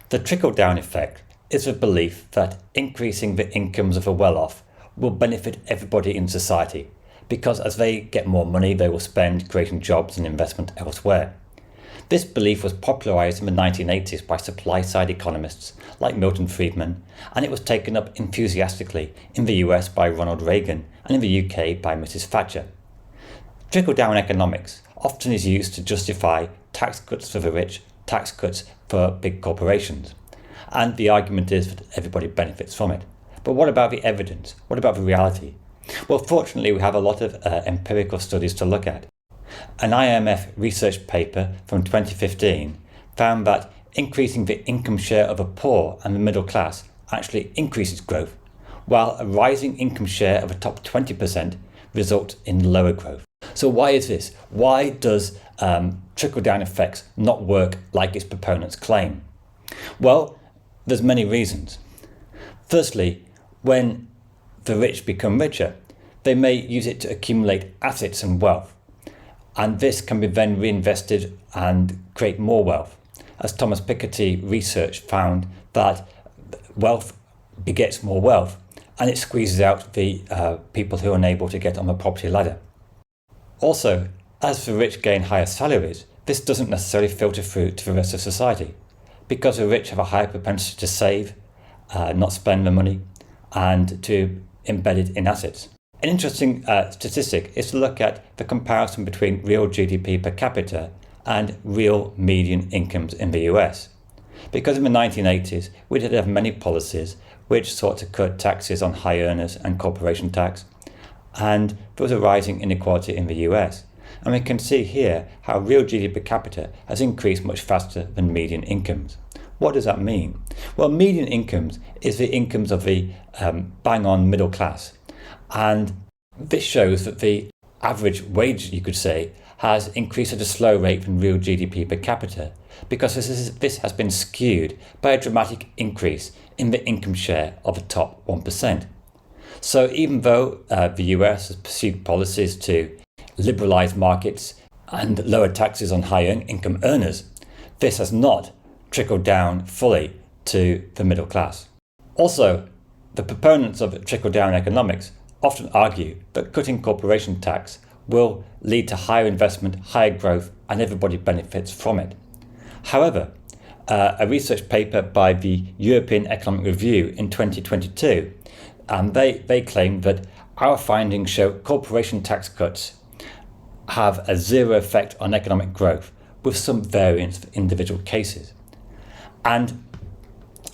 The trickle-down effect is the belief that increasing the incomes of the well-off will benefit everybody in society, because as they get more money, they will spend creating jobs and investment elsewhere. This belief was popularized in the 1980s by supply-side economists like Milton Friedman, and it was taken up enthusiastically in the US by Ronald Reagan and in the UK by Mrs. Thatcher. Trickle-down economics often is used to justify tax cuts for the rich, tax cuts for big corporations. And the argument is that everybody benefits from it. But what about the evidence? What about the reality? Well, fortunately, we have a lot of empirical studies to look at. An IMF research paper from 2015 found that increasing the income share of the poor and the middle class actually increases growth, while a rising income share of the top 20% results in lower growth. So why is this? Why does trickle-down effects not work like its proponents claim? Well, there's many reasons. Firstly, when the rich become richer, they may use it to accumulate assets and wealth, and this can be then reinvested and create more wealth. As Thomas Piketty research found that wealth begets more wealth, and it squeezes out the people who are unable to get on the property ladder. Also, as the rich gain higher salaries, this doesn't necessarily filter through to the rest of society, because the rich have a higher propensity to save, not spend the money, and to embed it in assets. An interesting statistic is to look at the comparison between real GDP per capita and real median incomes in the US. Because in the 1980s, we did have many policies which sought to cut taxes on high earners and corporation tax, and there was a rising inequality in the US. And we can see here how real GDP per capita has increased much faster than median incomes. What does that mean? Well, median incomes is the incomes of the bang-on middle class. And this shows that the average wage, you could say, has increased at a slow rate than real GDP per capita, because this has been skewed by a dramatic increase in the income share of the top 1%. So even though the US has pursued policies to liberalise markets and lower taxes on high income earners, this has not trickled down fully to the middle class. Also, the proponents of trickle-down economics often argue that cutting corporation tax will lead to higher investment, higher growth, and everybody benefits from it. However, a research paper by the European Economic Review in 2022, they claim that our findings show corporation tax cuts have a zero effect on economic growth, with some variance for individual cases. And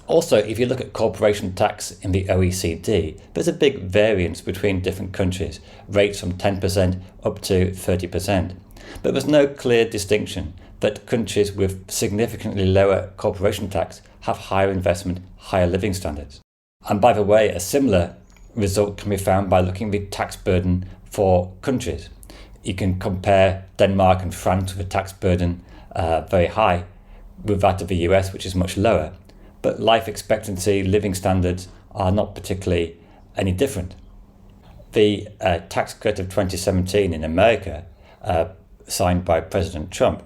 also, if you look at corporation tax in the OECD, there's a big variance between different countries, rates from 10% up to 30%. But there's no clear distinction that countries with significantly lower corporation tax have higher investment, higher living standards. And by the way, a similar result can be found by looking at the tax burden for countries. You can compare Denmark and France with a tax burden very high with that of the US, which is much lower. But life expectancy, living standards are not particularly any different. The tax cut of 2017 in America, signed by President Trump,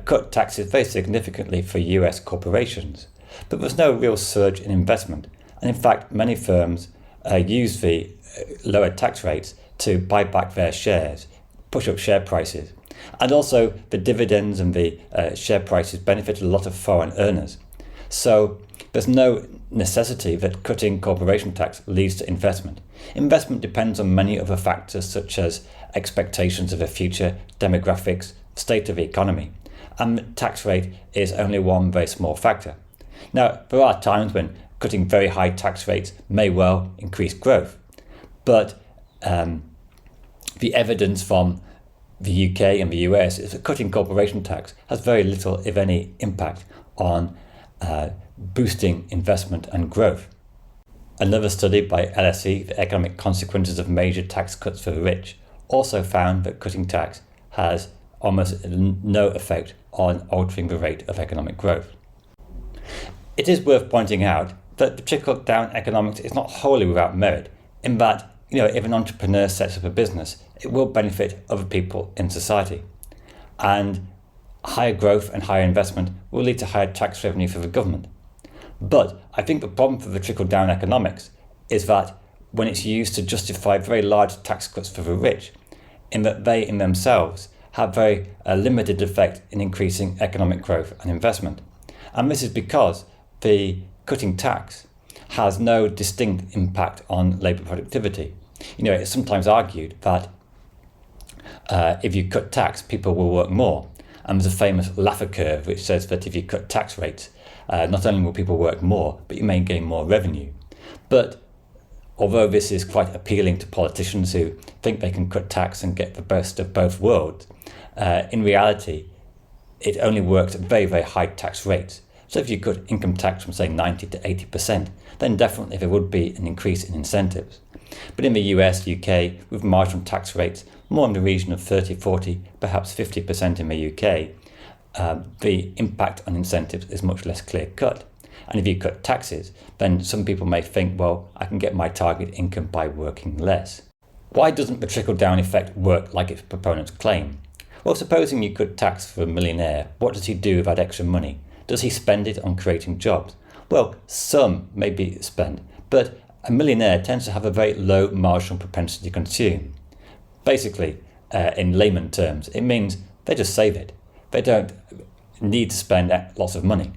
cut taxes very significantly for US corporations. But there was no real surge in investment. And in fact, many firms use the lower tax rates to buy back their shares, push up share prices. And also the dividends and the share prices benefited a lot of foreign earners. So there's no necessity that cutting corporation tax leads to investment. Investment depends on many other factors such as expectations of the future, demographics, state of the economy. And the tax rate is only one very small factor. Now, there are times when cutting very high tax rates may well increase growth. But the evidence from the UK and the US is that cutting corporation tax has very little, if any, impact on boosting investment and growth. Another study by LSE, the Economic Consequences of Major Tax Cuts for the Rich, also found that cutting tax has almost no effect on altering the rate of economic growth. It is worth pointing out that the trickle-down economics is not wholly without merit, in that, if an entrepreneur sets up a business, it will benefit other people in society. And higher growth and higher investment will lead to higher tax revenue for the government. But I think the problem for the trickle-down economics is that when it's used to justify very large tax cuts for the rich, in that they in themselves have very limited effect in increasing economic growth and investment. And this is because the cutting tax has no distinct impact on labour productivity. It's sometimes argued that if you cut tax, people will work more. And there's a famous Laffer curve which says that if you cut tax rates, not only will people work more, but you may gain more revenue. But although this is quite appealing to politicians who think they can cut tax and get the best of both worlds, in reality, it only works at very, very high tax rates. So if you cut income tax from, say, 90 to 80%, then definitely there would be an increase in incentives. But in the US, UK, with marginal tax rates more in the region of 30, 40, perhaps 50% in the UK, the impact on incentives is much less clear-cut. And if you cut taxes, then some people may think, well, I can get my target income by working less. Why doesn't the trickle-down effect work like its proponents claim? Well, supposing you cut tax for a millionaire, what does he do with that extra money? Does he spend it on creating jobs? Well, some may be spent, but a millionaire tends to have a very low marginal propensity to consume. Basically, in layman terms, it means they just save it. They don't need to spend lots of money.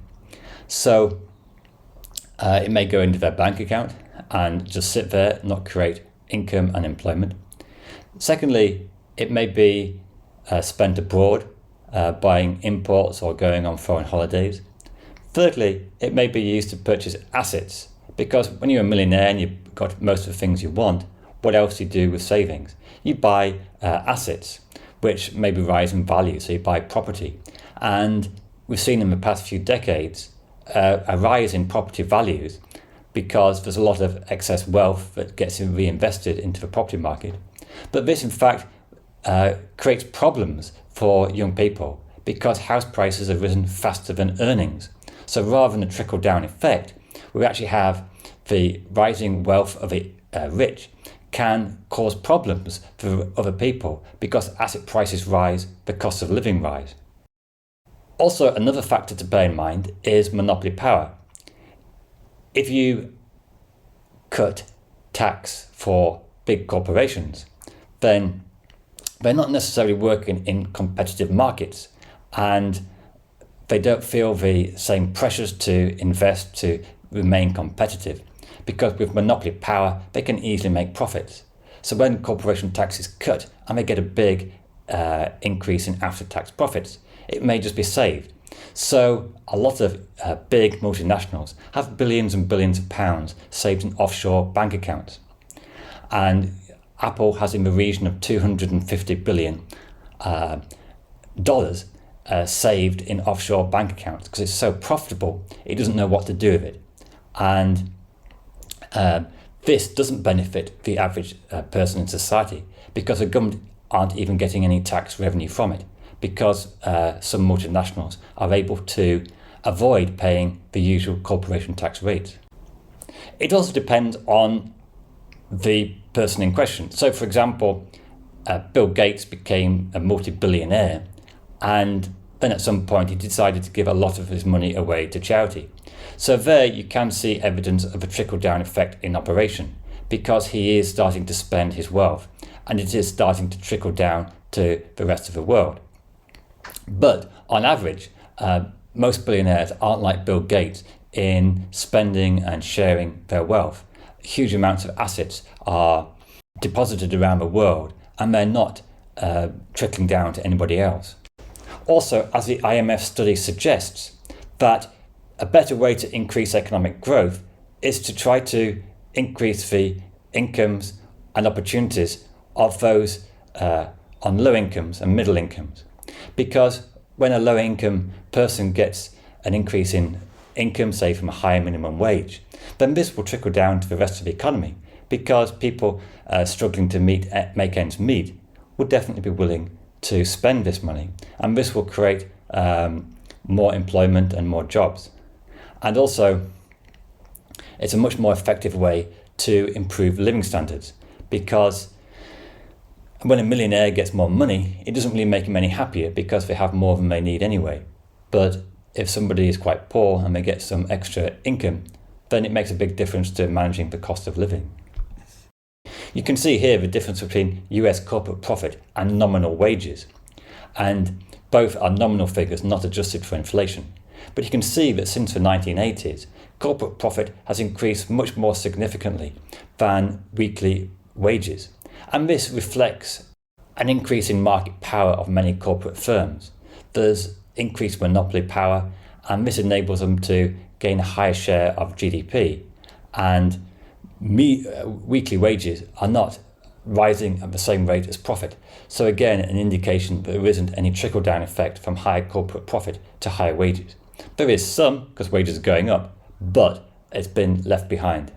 So it may go into their bank account and just sit there, not create income and employment. Secondly, it may be spent abroad, buying imports or going on foreign holidays. Thirdly, it may be used to purchase assets, because when you're a millionaire and you've got most of the things you want, what else do you do with savings? You buy assets, which maybe rise in value, so you buy property. And we've seen in the past few decades a rise in property values because there's a lot of excess wealth that gets reinvested into the property market. But this, in fact, creates problems for young people because house prices have risen faster than earnings. So rather than a trickle-down effect, we actually have the rising wealth of the rich can cause problems for other people because asset prices rise, the cost of living rise. Also, another factor to bear in mind is monopoly power. If you cut tax for big corporations, then they're not necessarily working in competitive markets and they don't feel the same pressures to invest to remain competitive, because with monopoly power they can easily make profits. So when corporation tax is cut and they get a big increase in after-tax profits, it may just be saved. So a lot of big multinationals have billions and billions of pounds saved in offshore bank accounts. And Apple has in the region of $250 billion saved in offshore bank accounts because it's so profitable, it doesn't know what to do with it. And this doesn't benefit the average person in society because the government aren't even getting any tax revenue from it, because some multinationals are able to avoid paying the usual corporation tax rates. It also depends on the person in question. So, for example, Bill Gates became a multi-billionaire, and then at some point he decided to give a lot of his money away to charity. So there you can see evidence of a trickle-down effect in operation, because he is starting to spend his wealth, and it is starting to trickle down to the rest of the world. But on average, most billionaires aren't like Bill Gates in spending and sharing their wealth. Huge amounts of assets are deposited around the world and they're not trickling down to anybody else. Also, as the IMF study suggests, that a better way to increase economic growth is to try to increase the incomes and opportunities of those on low incomes and middle incomes. Because when a low income person gets an increase in income, say from a higher minimum wage, then this will trickle down to the rest of the economy, because people struggling to make ends meet will definitely be willing to spend this money, and this will create more employment and more jobs. And also, it's a much more effective way to improve living standards, because when a millionaire gets more money, it doesn't really make them any happier because they have more than they need anyway. But if somebody is quite poor and they get some extra income, then it makes a big difference to managing the cost of living. You can see here the difference between US corporate profit and nominal wages, and both are nominal figures not adjusted for inflation. But you can see that since the 1980s, corporate profit has increased much more significantly than weekly wages. And this reflects an increase in market power of many corporate firms. There's increased monopoly power, and this enables them to gain a higher share of GDP. And weekly wages are not rising at the same rate as profit. So again, an indication that there isn't any trickle-down effect from higher corporate profit to higher wages. There is some, because wages are going up, but it's been left behind.